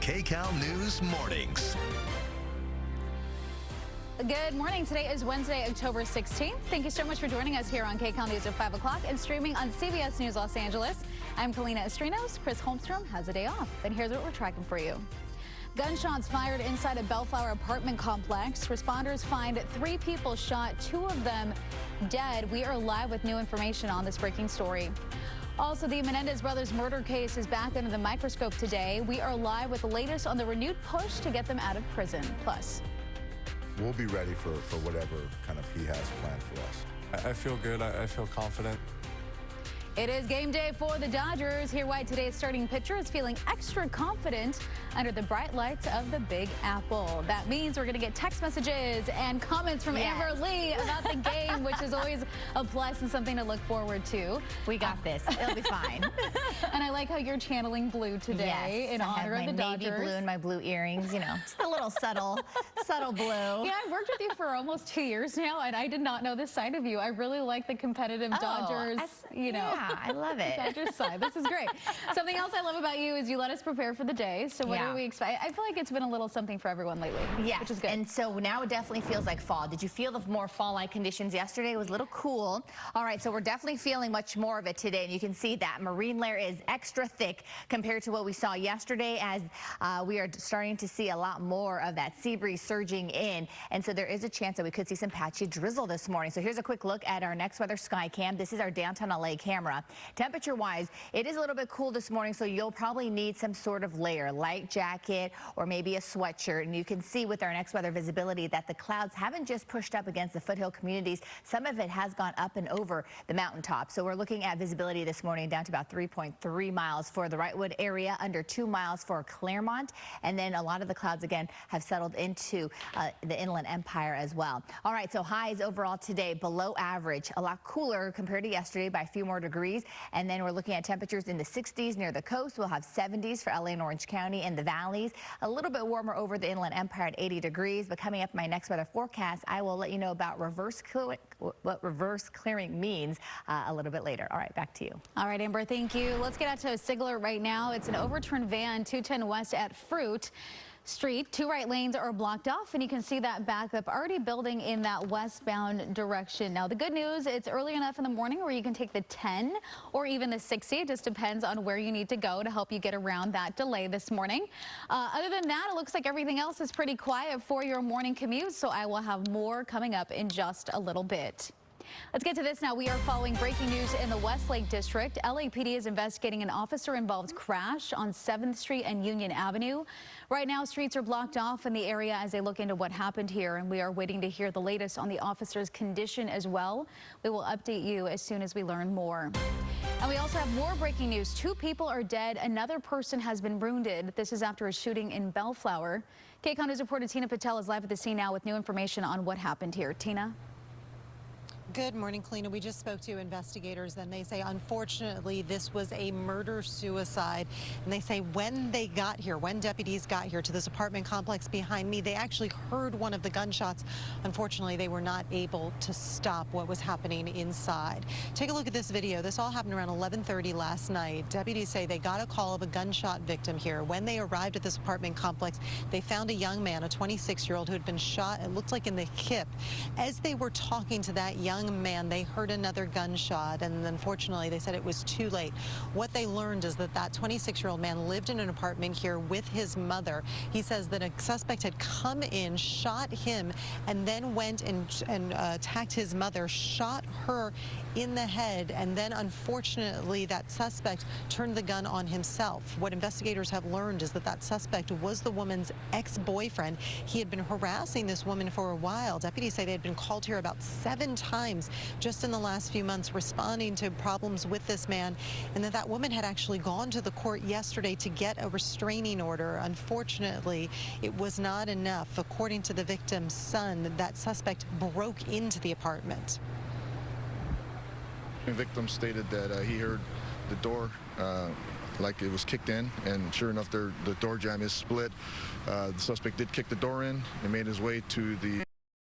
Kcal News Mornings. Good morning. Today is Wednesday, October 16th. Thank you so much for joining us here on Kcal News at 5 o'clock and streaming on CBS News Los Angeles. I'm Kalina Estrinos. Chris Holmstrom has a day off, and here's what we're tracking for you. Gunshots fired inside a Bellflower apartment complex. Responders find 3 people shot, 2 of them dead. We are live with new information on this breaking story. Also, the Menendez brothers murder case is back under the microscope today. We are live with the latest on the renewed push to get them out of prison. Plus, we'll be ready for whatever kind of he has planned for us. I feel good. I feel confident. it is game day for the Dodgers. Here, why today's starting pitcher is feeling extra confident under the bright lights of the Big Apple. That means we're going to get text messages and comments from Amber Lee about the game, which is always a plus and something to look forward to. We got this. It'll be fine. And I like how you're channeling blue today in honor of the Dodgers. Navy blue and my blue earrings, you know, just a little subtle blue. Yeah, I've worked with you for almost 2 years now, and I did not know this side of you. I really like the competitive Dodgers, Yeah, I love it. Dodgers side. This is great. Something else I love about you is you let us prepare for the day. So what do we expect? I feel like it's been a little something for everyone lately. Yeah, which is good. And so now it definitely feels like fall. Did you feel the more fall-like conditions yesterday? It was a little cool. All right, so we're definitely feeling much more of it today, and you can see that marine layer is extra thick compared to what we saw yesterday, as we are starting to see a lot more of that sea breeze surging in, and so there is a chance that we could see some patchy drizzle this morning. So here's a quick look at our next weather sky cam. This is our downtown LA camera. Temperature-wise, it is a little bit cool this morning, so you'll probably need some sort of layer, light jacket or maybe a sweatshirt. And you can see with our next weather visibility that the clouds haven't just pushed up against the foothill communities. Some of it has gone up and over the mountaintop. So we're looking at visibility this morning down to about 3.3 miles for the Wrightwood area, under 2 miles for Claremont. And then a lot of the clouds, again, have settled into the Inland Empire as well. All right, so highs overall today below average, a lot cooler compared to yesterday by a few more degrees. And then we're looking at temperatures in the 60s near the coast. We'll have 70s for LA and Orange County in the valleys. A little bit warmer over the Inland Empire at 80 degrees. But coming up in my next weather forecast, I will let you know about what reverse clearing means a little bit later. All right, back to you. All right, Amber, thank you. Let's get out to a Sigler right now. It's an overturned van, 210 West at Fruit Street. 2 right lanes are blocked off, and you can see that backup already building in that westbound direction. Now, the good news, it's early enough in the morning where you can take the 10 or even the 60. It just depends on where you need to go to help you get around that delay this morning. Other than that, it looks like everything else is pretty quiet for your morning commute, so I will have more coming up in just a little bit. Let's get to this now. We are following breaking news in the Westlake District. LAPD is investigating an officer-involved crash on 7th Street and Union Avenue. Right now, streets are blocked off in the area as they look into what happened here, and we are waiting to hear the latest on the officer's condition as well. We will update you as soon as we learn more. And we also have more breaking news. 2 people are dead. Another person has been wounded. This is after a shooting in Bellflower. Kcal News reporter Tina Patel is live at the scene now with new information on what happened here. Tina? Good morning, Kalina. We just spoke to investigators, and they say, unfortunately, this was a murder-suicide. And they say when they got here, when deputies got here to this apartment complex behind me, they actually heard one of the gunshots. Unfortunately, they were not able to stop what was happening inside. Take a look at this video. This all happened around 11:30 last night. Deputies say they got a call of a gunshot victim here. When they arrived at this apartment complex, they found a young man, a 26-year-old, who had been shot, it looked like in the hip. As they were talking to that young man, they heard another gunshot, and unfortunately they said it was too late. What they learned is that that 26-year-old man lived in an apartment here with his mother. He says that a suspect had come in, shot him, and then went and attacked his mother, shot her in the head, and then unfortunately that suspect turned the gun on himself. What investigators have learned is that that suspect was the woman's ex-boyfriend. He had been harassing this woman for a while. Deputies say they had been called here about 7 times just in the last few months responding to problems with this man, and that woman had actually gone to the court yesterday to get a restraining order. Unfortunately, it was not enough. According to the victim's son, that suspect broke into the apartment. The victim stated that he heard the door like it was kicked in, and sure enough, the door jamb is split. The suspect did kick the door in and made his way to the